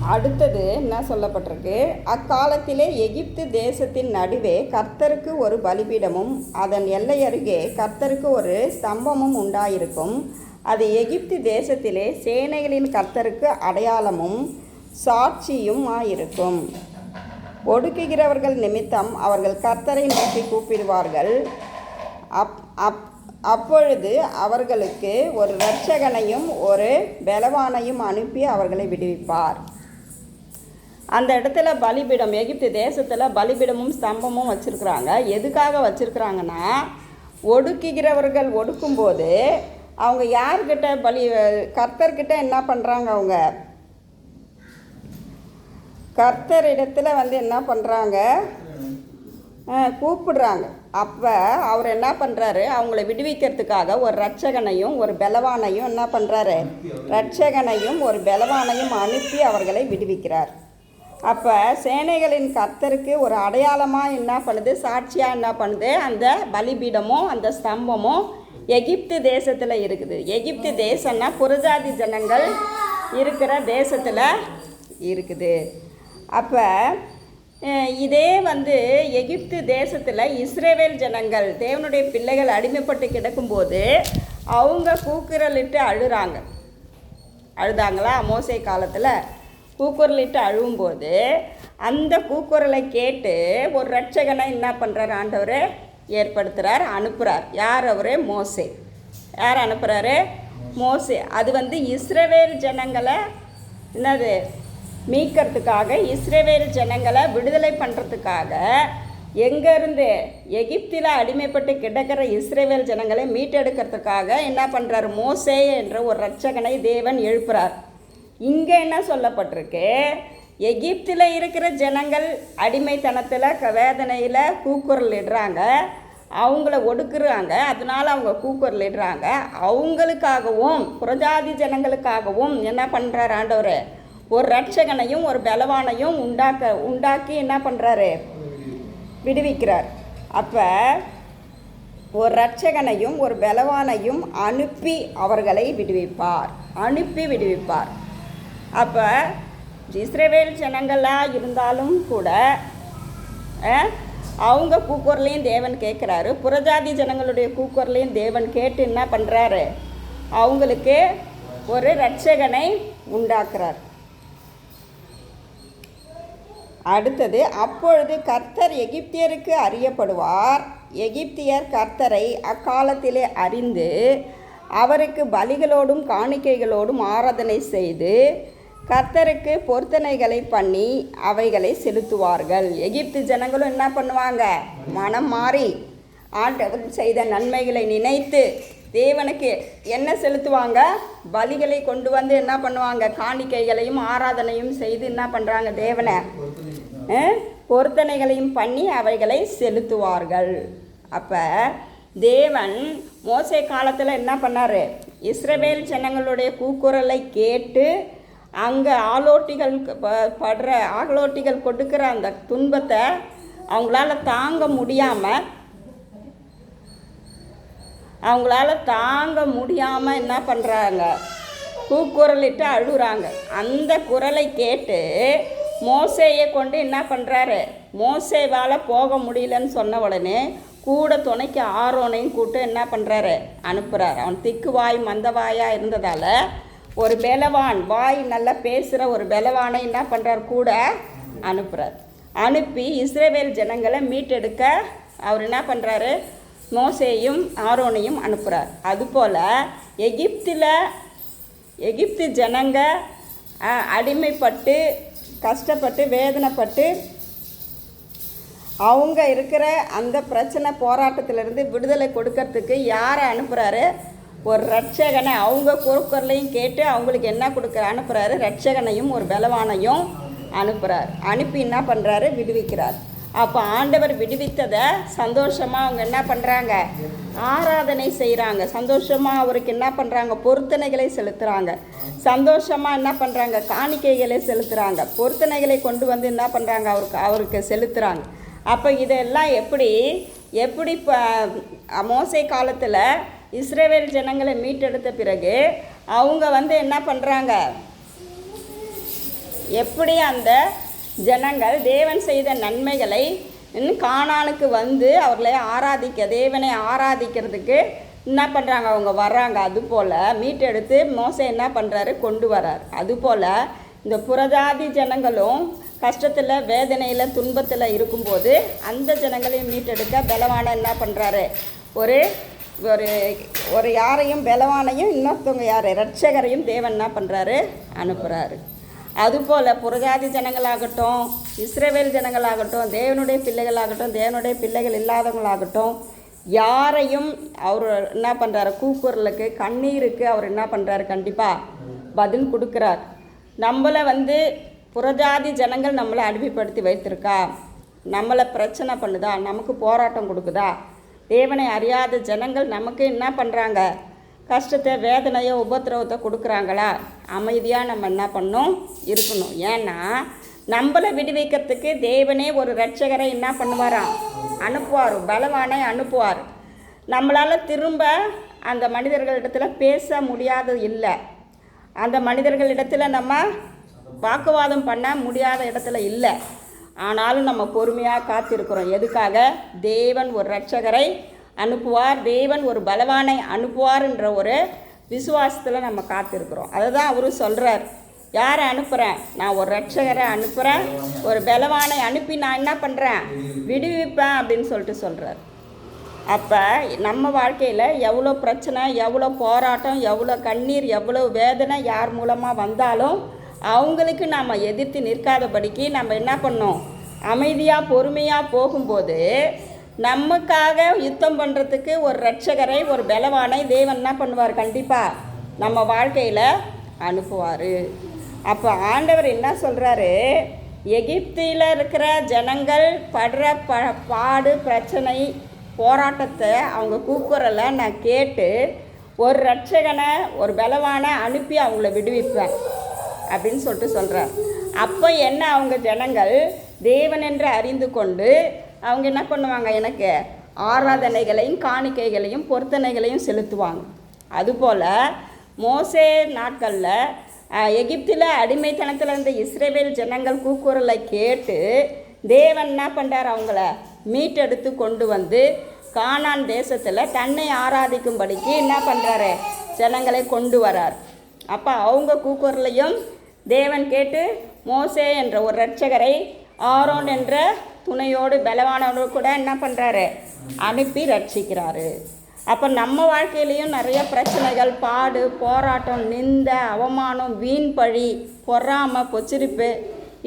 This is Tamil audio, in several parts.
அடுத்தது என்ன சொல்லப்பட்டிருக்கு, அக்காலத்திலே எகிப்து தேசத்தின் நடுவே கர்த்தருக்கு ஒரு பலிபீடமும் அதன் எல்லை அருகே கர்த்தருக்கு ஒரு ஸ்தம்பமும் உண்டாயிருக்கும். அது எகிப்து தேசத்திலே சேனைகளின் கர்த்தருக்கு அடையாளமும் சாட்சியும் ஆயிருக்கும். ஒடுக்குகிறவர்கள் நிமித்தம் அவர்கள் கர்த்தரை நோக்கி கூப்பிடுவார்கள். அப்பொழுது அவர்களுக்கு ஒரு இரட்சகனையும் ஒரு பலவானையும் அனுப்பி அவர்களை விடுவிப்பார். அந்த இடத்துல பலிபீடம், எகிப்து தேசத்தில் பலிபீடமும் ஸ்தம்பமும் வச்சுருக்குறாங்க. எதுக்காக வச்சுருக்குறாங்கன்னா, ஒடுக்குகிறவர்கள் ஒடுக்கும்போது அவங்க யார்கிட்ட கர்த்தர்கிட்ட என்ன பண்ணுறாங்க, அவங்க கர்த்தரிடத்தில் என்ன பண்ணுறாங்க, கூப்பிடுறாங்க. அப்போ அவர் என்ன பண்ணுறாரு, அவங்கள விடுவிக்கிறதுக்காக ஒரு இரட்சகனையும் ஒரு பலவானையும் என்ன பண்ணுறாரு, இரட்சகனையும் ஒரு பலவானையும் அனுப்பி அவர்களை விடுவிக்கிறார். அப்போ சேனைகளின் கர்த்தருக்கு ஒரு அடையாளமாக என்ன பண்ணுது, சாட்சியாக என்ன பண்ணுது, அந்த பலிபீடமும் அந்த ஸ்தம்பமும் எகிப்து தேசத்தில் இருக்குது. எகிப்து தேசம்னா புறஜாதி ஜனங்கள் இருக்கிற தேசத்தில் இருக்குது. அப்போ இதே எகிப்து தேசத்தில் இஸ்ரவேல் ஜனங்கள் தேவனுடைய பிள்ளைகள் அடிமைப்பட்டு கிடக்கும்போது அவங்க கூக்குரலிட்டு அழுதாங்களா மோசே காலத்தில். கூக்குரலிட்டு அழுவும்போது அந்த கூக்குரலை கேட்டு ஒரு இரட்சகனை என்ன பண்ணுறார், ஆண்டவர் ஏற்படுத்துகிறார், அனுப்புகிறார். யார் அவர், மோசே. யார் அனுப்புகிறாரு, மோசே. அது இஸ்ரவேல் ஜனங்களை என்னது மீட்கிறதுக்காக, இஸ்ரவேல் ஜனங்களை விடுதலை பண்ணுறதுக்காக, எங்கேருந்து எகிப்தில் அடிமைப்பட்டு கிடக்கிற இஸ்ரவேல் ஜனங்களை மீட்டெடுக்கிறதுக்காக என்ன பண்ணுறாரு, மோசே என்ற ஒரு இரட்சகனை தேவன் எழுப்புகிறார். இங்கே என்ன சொல்லப்பட்டிருக்கு, எகிப்தில் இருக்கிற ஜனங்கள் அடிமைத்தனத்தில் வேதனையில் கூக்குரல் இடுறாங்க, அவங்கள ஒடுக்குறாங்க, அதனால் அவங்க கூக்குரல் இடுறாங்க. அவங்களுக்காகவும் புறஜாதி ஜனங்களுக்காகவும் என்ன பண்ணுறாரு ஆண்டவர், ஒரு இரட்சகனையும் ஒரு பலவானையும் உண்டாக்கி என்ன பண்ணுறாரு, விடுவிக்கிறார். அப்போ ஒரு இரட்சகனையும் ஒரு பலவானையும் அனுப்பி அவர்களை விடுவிப்பார். அப்போ இஸ்ரவேல் ஜனங்களாக இருந்தாலும் கூட அவங்க கூக்குரலையும் தேவன் கேட்குறாரு, புறஜாதி ஜனங்களுடைய கூக்குரலையும் தேவன் கேட்டு என்ன பண்ணுறாரு, அவங்களுக்கு ஒரு இரட்சகனை உண்டாக்குறார். அடுத்தது, அப்பொழுது கர்த்தர் எகிப்தியருக்கு அறியப்படுவார். எகிப்தியர் கர்த்தரை அக்காலத்திலே அறிந்து அவருக்கு பலிகளோடும் காணிக்கைகளோடும் ஆராதனை செய்து கர்த்தருக்கு பொருத்தனைகளை பண்ணி அவைகளை செலுத்துவார்கள். எகிப்து ஜனங்களும் என்ன பண்ணுவாங்க, மனம் மாறி ஆண்டவர் செய்த நன்மைகளை நினைத்து தேவனுக்கு என்ன செலுத்துவாங்க, பலிகளை கொண்டு என்ன பண்ணுவாங்க, காணிக்கைகளையும் ஆராதனையும் செய்து என்ன பண்ணுறாங்க, தேவனை பொருத்தனைகளையும் பண்ணி அவைகளை செலுத்துவார்கள். அப்போ தேவன் மோசே காலத்தில் என்ன பண்ணார், இஸ்ரவேல் ஜனங்களுடைய கூக்குரலை கேட்டு அங்கே ஆளோட்டிகள் கொடுக்குற அந்த துன்பத்தை அவங்களால தாங்க முடியாமல் என்ன பண்ணுறாங்க, கூக்குரலிட்டு அழுகுறாங்க. அந்த குரலை கேட்டு மோசேயை கொண்டு என்ன பண்ணுறாரு, மோசேவால் போக முடியலன்னு சொன்ன உடனே கூட துணைக்கு ஆரோனையும் கூட்டு என்ன பண்ணுறாரு, அனுப்புகிறார். அவன் திக்கு வாய் மந்தவாயாக இருந்ததால் ஒரு பலவான், வாய் நல்லா பேசுகிற ஒரு பலவானை என்ன பண்ணுறார், கூட அனுப்புகிறார். அனுப்பி இஸ்ரவேல் ஜனங்களை மீட்டெடுக்க அவர் என்ன பண்ணுறாரு, மோசேயும் ஆரோனையும் அனுப்புகிறார். அதுபோல் எகிப்து ஜனங்க அடிமைப்பட்டு கஷ்டப்பட்டு வேதனைப்பட்டு அவங்க இருக்கிற அந்த பிரச்சனை போராட்டத்திலிருந்து விடுதலை கொடுக்கறதுக்கு யாரை அனுப்புகிறாரு, ஒரு இரட்சகனை. அவங்க கூக்குரலையும் கேட்டு அவங்களுக்கு என்ன அனுப்புகிறாரு, இரட்சகனையும் ஒரு பலவானையும் அனுப்புகிறார். அனுப்பி என்ன பண்ணுறாரு, விடுவிக்கிறார். அப்போ ஆண்டவர் விடுவித்ததை சந்தோஷமாக அவங்க என்ன பண்ணுறாங்க, ஆராதனை செய்கிறாங்க. சந்தோஷமாக அவருக்கு என்ன பண்ணுறாங்க, பொருத்தனைகளை செலுத்துகிறாங்க. சந்தோஷமாக என்ன பண்ணுறாங்க, காணிக்கைகளை செலுத்துகிறாங்க. பொருத்தனைகளை கொண்டு என்ன பண்ணுறாங்க, அவருக்கு செலுத்துகிறாங்க. அப்போ இதெல்லாம் எப்படி மோசே காலத்தில் இஸ்ரவேல் ஜனங்களை மீட்டெடுத்த பிறகு அவங்க என்ன பண்ணுறாங்க, எப்படி அந்த ஜனங்கள் தேவன் செய்த நன்மைகளை கானானுக்கு வந்து அவர்களை தேவனை ஆராதிக்கிறதுக்கு என்ன பண்ணுறாங்க, அவங்க வர்றாங்க. அதுபோல் மீட்டெடுத்து மோசே என்ன பண்ணுறாரு, கொண்டு வரார். அதுபோல் இந்த புறஜாதி ஜனங்களும் கஷ்டத்தில், வேதனையில், துன்பத்தில் இருக்கும்போது அந்த ஜனங்களையும் மீட்டெடுக்க பலவான என்ன பண்ணுறாரு, ஒரு ஒரு ஒரு யாரையும் பலவானையும் இன்னொருத்தவங்க யார், இரட்சகரையும் தேவன் என்ன பண்ணுறாரு, அனுப்புகிறாரு. அதுபோல் புறஜாதி ஜனங்களாகட்டும், இஸ்ரவேல் ஜனங்களாகட்டும், தேவனுடைய பிள்ளைகளாகட்டும், தேவனுடைய பிள்ளைகள் இல்லாதவங்களாகட்டும், யாரையும் அவர் என்ன பண்ணுறாரு, கூக்குரலுக்கு, கண்ணீருக்கு அவர் என்ன பண்ணுறாரு, கண்டிப்பாக பதில் கொடுக்குறார். நம்மளை வந்து புறஜாதி ஜனங்கள் நம்மளை அடிமைப்படுத்தி வைத்திருக்கா, நம்மளை பிரச்சனை பண்ணுதா, நமக்கு போராட்டம் கொடுக்குதா, தேவனை அறியாத ஜனங்கள் நமக்கு என்ன பண்ணுறாங்க, கஷ்டத்தை, வேதனையோ, உபத்திரவத்தை கொடுக்குறாங்களா, அமைதியாக நம்ம என்ன பண்ணணும், இருக்கணும். ஏன்னா நம்மளை விடுவிக்கிறதுக்கு தேவனே ஒரு இரட்சகரை என்ன பண்ணுவாராம், அனுப்புவார், பலவானை அனுப்புவார். நம்மளால் திரும்ப அந்த மனிதர்களிடத்தில் பேச முடியாதது இல்லை, அந்த மனிதர்களிடத்தில் நம்ம வாக்குவாதம் பண்ண முடியாத இடத்துல இல்லை. ஆனாலும் நம்ம பொறுமையாக காத்திருக்கிறோம். எதுக்காக, தேவன் ஒரு இரட்சகரை அனுப்புவார், தேவன் ஒரு பலவானை அனுப்புவார்ன்ற ஒரு விசுவாசத்தில் நம்ம காத்திருக்கிறோம். அதை தான் அவரு சொல்கிறார், யாரை அனுப்புகிறேன், நான் ஒரு இரட்சகரை அனுப்புகிறேன், ஒரு பலவானை அனுப்பி நான் என்ன பண்ணுறேன், விடுவிப்பேன் அப்படின்னு சொல்லிட்டு சொல்கிறார். அப்போ நம்ம வாழ்க்கையில் எவ்வளோ பிரச்சனை, எவ்வளோ போராட்டம், எவ்வளோ கண்ணீர், எவ்வளோ வேதனை யார் மூலமாக வந்தாலும் அவங்களுக்கு நாம் எதிர்த்து நிற்காதபடிக்கு நம்ம என்ன பண்ணோம், அமைதியாக பொறுமையாக போகும்போது நமக்காக யுத்தம் பண்ணுறதுக்கு ஒரு இரட்சகரை, ஒரு பலவானை தேவன் என்ன பண்ணுவார், கண்டிப்பாக நம்ம வாழ்க்கையில் அனுப்புவார். அப்போ ஆண்டவர் என்ன சொல்கிறாரு, எகிப்தில் இருக்கிற ஜனங்கள் படுற பாடு, பிரச்சனை, போராட்டத்தை, அவங்க கூக்குரலை நான் கேட்டு ஒரு இரட்சகனை, ஒரு பலவானை அனுப்பி அவங்கள விடுவிப்பேன் அப்படின்னு சொல்லிட்டு சொல்கிறார். அப்போ என்ன, அவங்க ஜனங்கள் தேவன் என்று அறிந்து கொண்டு அவங்க என்ன பண்ணுவாங்க, எனக்கு ஆராதனைகளையும் காணிக்கைகளையும் பொருத்தனைகளையும் செலுத்துவாங்க. அதுபோல் மோசே நாட்களில் எகிப்தில் அடிமைத்தனத்தில் இருந்த இஸ்ரவேல் ஜனங்கள் கூக்குரலை கேட்டு தேவன் என்ன பண்ணுறார், அவங்கள மீட்டெடுத்து கொண்டு வந்து கானான் தேசத்தில் தன்னை ஆராதிக்கும்படிக்கு என்ன பண்ணுறாரு, ஜனங்களை கொண்டு வரார். அப்போ அவங்க கூக்குரலையும் தேவன் கேட்டு மோசே என்ற ஒரு இரட்சகரை ஆரோன் என்ற துணையோடு பலவானோடு கூட என்ன பண்ணுறாரு, அனுப்பி ரட்சிக்கிறாரு. அப்போ நம்ம வாழ்க்கையிலையும் நிறைய பிரச்சனைகள், பாடு, போராட்டம், நிந்த, அவமானம், வீண் பழி, பொறாமை, பொச்சிரிப்பு,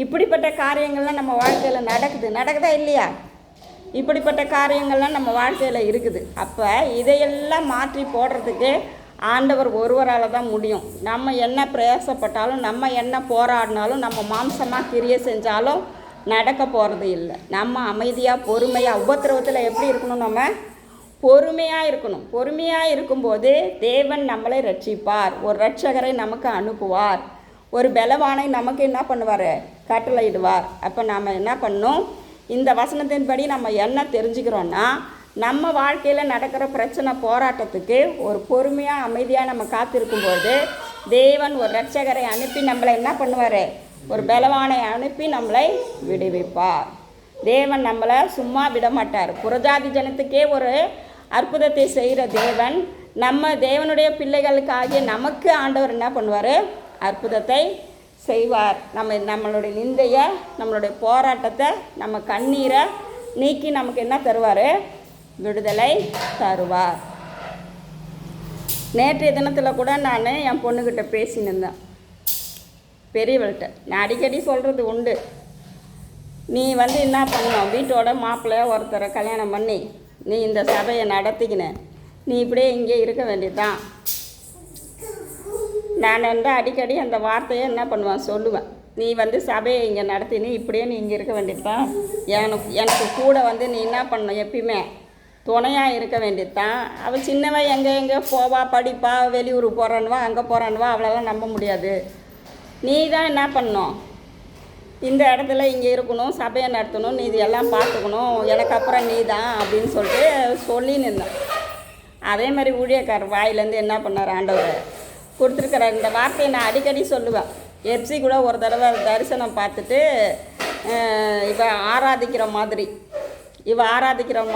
இப்படிப்பட்ட காரியங்கள்லாம் நம்ம வாழ்க்கையில் நடக்குதா இல்லையா? இப்படிப்பட்ட காரியங்கள்லாம் நம்ம வாழ்க்கையில் இருக்குது. அப்போ இதையெல்லாம் மாற்றி போடுறதுக்கு ஆண்டவர் ஒருவரால் தான் முடியும். நம்ம என்ன பிரயாசப்பட்டாலும், நம்ம என்ன போராடினாலும், நம்ம மாம்சமாக கிரியை செஞ்சாலும் நடக்க போகிறது இல்லை. நம்ம அமைதியாக பொறுமையாக, உபத்திரவத்தில் எப்படி இருக்கணும், நம்ம பொறுமையாக இருக்கணும். பொறுமையாக இருக்கும்போது தேவன் நம்மளை ரட்சிப்பார், ஒரு இரட்சகரை நமக்கு அனுப்புவார், ஒரு பலவானை நமக்கு என்ன பண்ணுவார், கட்டளையிடுவார். அப்போ நாம் என்ன பண்ணணும், இந்த வசனத்தின்படி நம்ம என்ன தெரிஞ்சுக்கிறோன்னா, நம்ம வாழ்க்கையில் நடக்கிற பிரச்சனை, போராட்டத்துக்கு ஒரு பொறுமையாக அமைதியாக நம்ம காத்திருக்கும்போது தேவன் ஒரு இரட்சகரை அனுப்பி நம்மளை என்ன பண்ணுவார், ஒரு பலவானை அனுப்பி நம்மளை விடுவிப்பார். தேவன் நம்மளை சும்மா விட மாட்டார். புறஜாதி ஜனத்துக்கே ஒரு அற்புதத்தை செய்கிற தேவன் நம்ம தேவனுடைய பிள்ளைகளுக்காகிய நமக்கு ஆண்டவர் என்ன பண்ணுவார், அற்புதத்தை செய்வார். நம்மளுடைய நிந்தையை, நம்மளுடைய போராட்டத்தை, நம்ம கண்ணீரை நீக்கி நமக்கு என்ன தருவார், விடுதலை தருவார். நேற்றைய தினத்தில் கூட நான் என் பொண்ணுக்கிட்ட பேசினிருந்தேன், பெரியவள்கிட்ட. நான் அடிக்கடி சொல்கிறது உண்டு, நீ வந்து என்ன பண்ணணும், வீட்டோட மாப்பிள்ளைய ஒருத்தரை கல்யாணம் பண்ணி நீ இந்த சபையை நடத்திக்கின, நீ இப்படியே இங்கே இருக்க வேண்டியதுதான். நான் வந்து அடிக்கடி அந்த வார்த்தையை என்ன பண்ணுவேன், சொல்லுவேன். நீ வந்து சபையை இங்கே நடத்தினி, இப்படியே நீ இங்கே இருக்க வேண்டியதுதான். எனக்கு கூட வந்து நீ என்ன பண்ணணும், எப்பயுமே துணையாக இருக்க வேண்டியது தான். அவள் சின்னவன் எங்கே போவா, படிப்பா, வெளியூர் போகிறான்வா, அங்கே போகிறான்வா, அவளெல்லாம் நம்ப முடியாது. நீ தான் என்ன பண்ணணும், இந்த இடத்துல இங்கே இருக்கணும், சபையை நடத்தணும், நீ இது எல்லாம் பார்த்துக்கணும், எனக்கு அப்புறம் நீ தான் அப்படின்னு சொல்லிட்டு சொல்லி நின்றேன். அதே மாதிரி ஊழியக்காரர் வாயிலேருந்து என்ன பண்ணார், ஆண்டவர் கொடுத்துருக்கிறார். இந்த வார்த்தையை நான் அடிக்கடி சொல்லுவேன். எப்சி கூட ஒரு தடவை தரிசனம் பார்த்துட்டு இவ ஆராதிக்கிற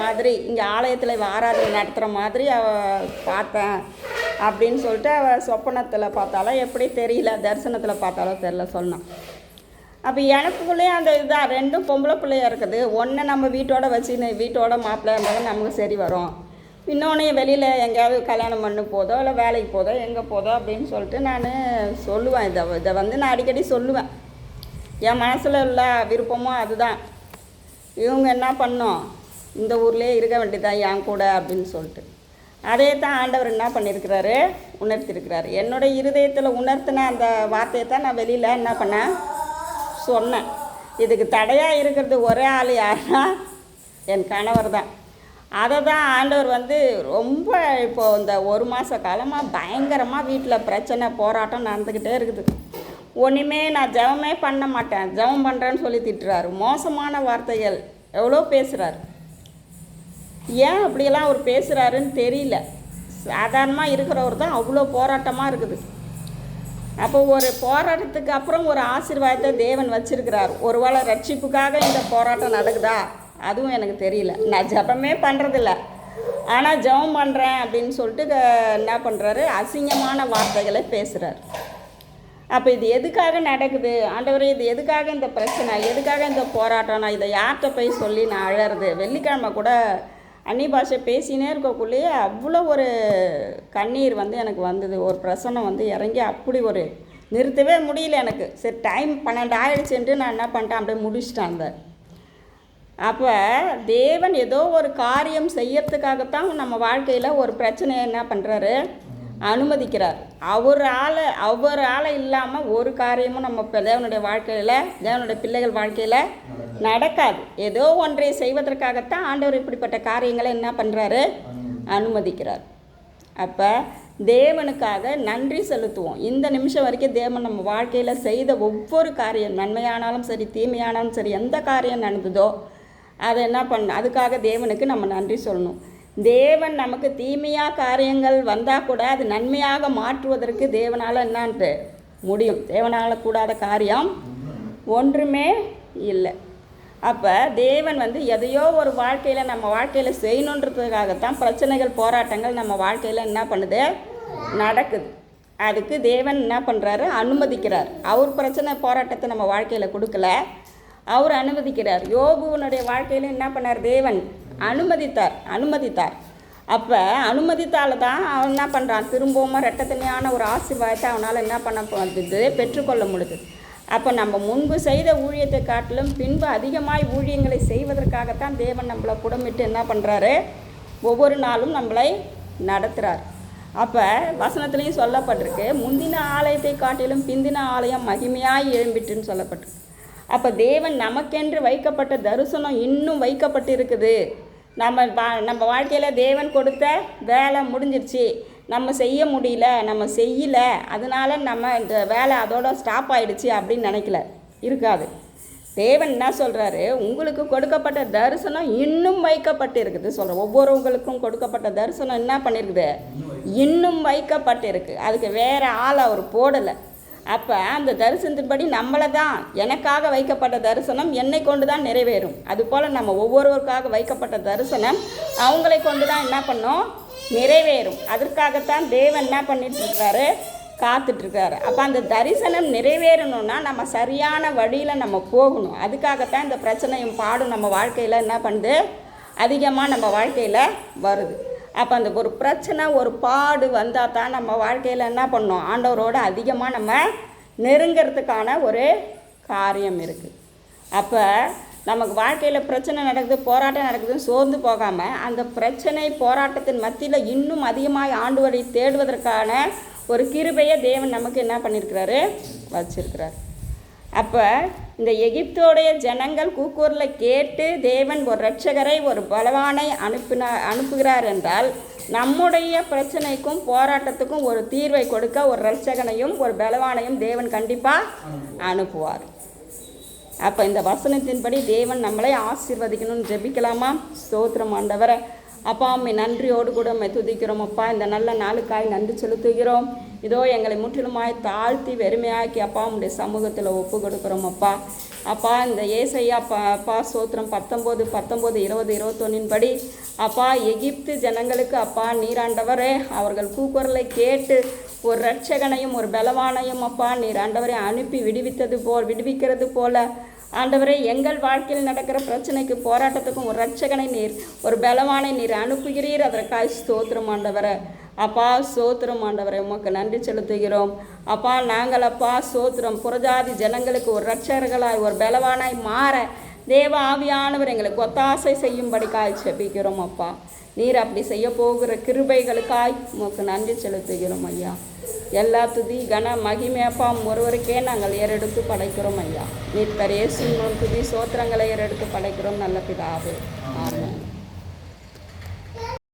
மாதிரி இங்கே ஆலயத்தில் இவ ஆராதனை நடத்துகிற மாதிரி பார்த்தேன் அப்படின்னு சொல்லிட்டு அவள் சொப்பனத்தில் பார்த்தாலும் எப்படி தெரியல, தரிசனத்தில் பார்த்தாலும் தெரில சொன்னான். அப்போ எனக்குள்ளேயே அந்த இதுதான், ரெண்டும் பொம்பளை பிள்ளையாக இருக்குது. ஒன்று நம்ம வீட்டோட வீட்டோட மாப்பிள்ளை இருந்தாலும் நமக்கு சரி வரும். இன்னொன்று வெளியில் எங்கேயாவது கல்யாணம் பண்ணு போதோ இல்லை வேலைக்கு போதோ எங்கே போதோ அப்படின்னு சொல்லிட்டு நான் சொல்லுவேன். இதை நான் அடிக்கடி சொல்லுவேன். என் மனசில் உள்ள விருப்பமோ அதுதான். இவங்க என்ன பண்ணோம், இந்த ஊர்லேயே இருக்க வேண்டியதான் என் கூட அப்படின்னு சொல்லிட்டு. அதே தான் ஆண்டவர் என்ன பண்ணியிருக்கிறாரு, உணர்த்திருக்கிறாரு. என்னோடய இருதயத்தில் உணர்த்தின அந்த வார்த்தையை தான் நான் வெளியில் என்ன பண்ணேன், சொன்னேன். இதுக்கு தடையாக இருக்கிறது ஒரே ஆள் யாருன்னா என் கணவர் தான். அதை தான் ஆண்டவர் ரொம்ப இப்போது இந்த ஒரு மாத காலமாக பயங்கரமாக வீட்டில் பிரச்சனை போராட்டம் நடந்துக்கிட்டே இருக்குது. ஒன்றுமே நான் ஜெபமே பண்ண மாட்டேன், ஜெபம் பண்ணுறேன்னு சொல்லி திட்டுறாரு. மோசமான வார்த்தைகள் எவ்வளோ பேசுகிறாரு. ஏன் அப்படியெல்லாம் அவர் பேசுகிறாருன்னு தெரியல. சாதாரணமாக இருக்கிறவர் தான் அவ்வளோ போராட்டமாக இருக்குது. அப்போ ஒரு போராட்டத்துக்கு அப்புறம் ஒரு ஆசீர்வாதத்தை தேவன் வச்சிருக்கிறார். ஒருவேளை ரட்சிப்புக்காக இந்த போராட்டம் நடக்குதா, அதுவும் எனக்கு தெரியல. நான் ஜெபமே பண்ணுறதில்ல, ஆனால் ஜெபம் பண்ணுறேன் அப்படின்னு சொல்லிட்டு என்ன பண்ணுறாரு, அசிங்கமான வார்த்தைகளை பேசுகிறார். அப்போ இது எதுக்காக நடக்குது ஆண்டவரே, இது எதுக்காக இந்த பிரச்சனை, எதுக்காக இந்த போராட்டம், நான் இதை யார்கிட்ட போய் சொல்லி நான் அழறது. வெள்ளிக்கிழமை கூட அந்நிய பாஷை பேசினே இருக்கக்குள்ளேயே அவ்வளோ ஒரு கண்ணீர் எனக்கு வந்தது. ஒரு பிரசனம் இறங்கி அப்படி ஒரு நிறுத்தவே முடியல எனக்கு. சரி டைம் 12 ஆயிடுச்சுன்ட்டு நான் என்ன பண்ணிட்டேன், அப்படியே முடிச்சிட்டேன். அந்த அப்போ தேவன் ஏதோ ஒரு காரியம் செய்யறதுக்காகத்தான் நம்ம வாழ்க்கையில் ஒரு பிரச்சனையை என்ன பண்ணுறாரு, அனுமதிக்கிறார். அவரால் இல்லாமல் ஒரு காரியமும் நம்ம தேவனுடைய வாழ்க்கையில், தேவனுடைய பிள்ளைகள் வாழ்க்கையில் நடக்காது. ஏதோ ஒன்றை செய்வதற்காகத்தான் ஆண்டவர் இப்படிப்பட்ட காரியங்களை என்ன பண்ணுறாரு, அனுமதிக்கிறார். அப்போ தேவனுக்காக நன்றி செலுத்துவோம். இந்த நிமிஷம் வரைக்கும் தேவன் நம்ம வாழ்க்கையில் செய்த ஒவ்வொரு காரியம், நன்மையானாலும் சரி தீமையானாலும் சரி, எந்த காரியம் நடந்ததோ அதை என்ன அதுக்காக தேவனுக்கு நம்ம நன்றி சொல்லணும். தேவன் நமக்கு தீமையாக காரியங்கள் வந்தால் கூட அது நன்மையாக மாற்றுவதற்கு தேவனால் என்னான்ட்டு முடியும். தேவனால் கூடாத காரியம் ஒன்றுமே இல்லை. அப்போ தேவன் எதையோ ஒரு வாழ்க்கையில் நம்ம வாழ்க்கையில் செய்யணுன்றதுக்காகத்தான் பிரச்சனைகள் போராட்டங்கள் நம்ம வாழ்க்கையில் என்ன பண்ணுது, நடக்குது. அதுக்கு தேவன் என்ன பண்ணுறாரு, அனுமதிக்கிறார். அவர் பிரச்சனை போராட்டத்தை நம்ம வாழ்க்கையில் கொடுக்கல, அவர் அனுமதிக்கிறார். யோபுவனுடைய வாழ்க்கையில் என்ன பண்ணார், தேவன் அனுமதித்தார். அப்போ அனுமதித்தால் தான் அவன் என்ன பண்ணுறான், திரும்பவும் ரெட்டத்தனையான ஒரு ஆசீர்வாதத்தை அவனால் என்ன பண்ண முடியுது, பெற்றுக்கொள்ள முடியுது. அப்போ நம்ம முன்பு செய்த ஊழியத்தை காட்டிலும் பின்பு அதிகமாய் ஊழியங்களை செய்வதற்காகத்தான் தேவன் நம்மளை புடமிட்டு என்ன பண்ணுறாரு, ஒவ்வொரு நாளும் நம்மளை நடத்துகிறார். அப்போ வசனத்துலேயும் சொல்லப்பட்டிருக்கு, முந்தின ஆலயத்தை காட்டிலும் பிந்தின ஆலயம் மகிமையாய் எழும்பிட்டுன்னு சொல்லப்பட்டிருக்கு. அப்போ தேவன் நமக்கென்று வைக்கப்பட்ட தரிசனம் இன்னும் வைக்கப்பட்டு இருக்குது. நம்ம வாழ்க்கையில் தேவன் கொடுத்த வேலை முடிஞ்சிருச்சு, நம்ம செய்ய முடியல, நம்ம செய்யலை, அதனால் நம்ம இந்த வேலை அதோட ஸ்டாப் ஆகிடுச்சு அப்படின்னு நினைக்கல, இருக்காது. தேவன் என்ன சொல்கிறாரு, உங்களுக்கு கொடுக்கப்பட்ட தரிசனம் இன்னும் வைக்கப்பட்டு இருக்குது சொல்கிறேன். ஒவ்வொருவங்களுக்கும் கொடுக்கப்பட்ட தரிசனம் என்ன பண்ணியிருக்குது, இன்னும் வைக்கப்பட்டு இருக்குது. அதுக்கு வேறு ஆள் அவர் போடலை. அப்போ அந்த தரிசனத்தின்படி நம்மளை தான், எனக்காக வைக்கப்பட்ட தரிசனம் என்னை கொண்டு தான் நிறைவேறும். அதுபோல் நம்ம ஒவ்வொருவருக்காக வைக்கப்பட்ட தரிசனம் அவங்களை கொண்டு தான் என்ன பண்ணோம், நிறைவேறும். அதற்காகத்தான் தேவன் என்ன பண்ணிட்டுருக்காரு, காத்துட்ருக்காரு. அப்போ அந்த தரிசனம் நிறைவேறணும்னா நம்ம சரியான வழியில் நம்ம போகணும். அதுக்காகத்தான் இந்த பிரச்சனையும் பாடும் நம்ம வாழ்க்கையில் என்ன பண்ணுது, அதிகமாக நம்ம வாழ்க்கையில் வருது. அப்போ அந்த ஒரு பிரச்சனை ஒரு பாடு வந்தால் தான் நம்ம வாழ்க்கையில் என்ன பண்ணோம், ஆண்டவரோடு அதிகமாக நம்ம நெருங்கிறதுக்கான ஒரு காரியம் இருக்குது. அப்போ நமக்கு வாழ்க்கையில் பிரச்சனை நடக்குது, போராட்டம் நடக்குதுன்னு சோர்ந்து போகாமல் அந்த பிரச்சனை போராட்டத்தின் மத்தியில் இன்னும் அதிகமாக ஆண்டவரை தேடுவதற்கான ஒரு கிருபையை தேவன் நமக்கு என்ன பண்ணியிருக்கிறாரு, வச்சிருக்கிறார். அப்போ இந்த எகிப்தோடைய ஜனங்கள் கூக்குரலை கேட்டு தேவன் ஒரு இரட்சகரை, ஒரு பலவானை அனுப்புகிறார் என்றால் நம்முடைய பிரச்சனைக்கும் போராட்டத்துக்கும் ஒரு தீர்வை கொடுக்க ஒரு இரட்சகனையும் ஒரு பலவானையும் தேவன் கண்டிப்பாக அனுப்புவார். அப்போ இந்த வசனத்தின்படி தேவன் நம்மளை ஆசீர்வதிக்கணும்னு ஜெபிக்கலாமா? ஸ்தோத்திரம் ஆண்டவரே. அப்பா உம்மை நன்றியோடு கூட உம்மை துதிக்கிறோம் அப்பா. இந்த நல்ல நாளுக்காய் நன்றி செலுத்துகிறோம். இதோ எங்களை முற்றிலுமாய் தாழ்த்தி வெறுமையாக்கி அப்பா உம்முடைய சமூகத்தில் ஒப்பு கொடுக்குறோம் அப்பா. அப்பா இந்த ஏசையா அப்பா சோத்திரம் 19, 20, 21 படி அப்பா எகிப்து ஜனங்களுக்கு அப்பா நீராண்டவரே அவர்கள் கூக்குரலை கேட்டு ஒரு இரட்சகனையும் ஒரு பலவானையும் அப்பா நீர் ஆண்டவரை அனுப்பி விடுவிக்கிறது போல ஆண்டவரே எங்கள் வாழ்க்கையில் நடக்கிற பிரச்சனைக்கு போராட்டத்துக்கும் ஒரு இரட்சகனை நீர் ஒரு பலவானை நீர் அனுப்புகிறீர். அதற்காய் ஸ்தோத்திரம் ஆண்டவரை. அப்பா சோத்திரம் ஆண்டவரை உமக்கு நன்றி செலுத்துகிறோம் அப்பா. நாங்கள் அப்பா சோத்திரம் புறஜாதி ஜனங்களுக்கு ஒரு இரட்சகர்களாய் ஒரு பலவானாய் மாற தேவ ஆவியானவர் எங்களுக்கு ஒத்தாசை செய்யும்படிக்காய் செபிக்கிறோம் அப்பா. நீர் அப்படி செய்ய போகிற கிருபைகளுக்காய் உமக்கு நன்றி செலுத்துகிறோம் ஐயா. எல்லா துதி கன மகிமையப்பா ஒருவருக்கே நாங்கள் ஏறெடுத்து படைக்கிறோம் ஐயா. மீட்பர் இயேசுவின் துதி சோத்திரங்களை ஏறெடுத்து படைக்கிறோம் நல்ல பிதாவே. ஆமென்.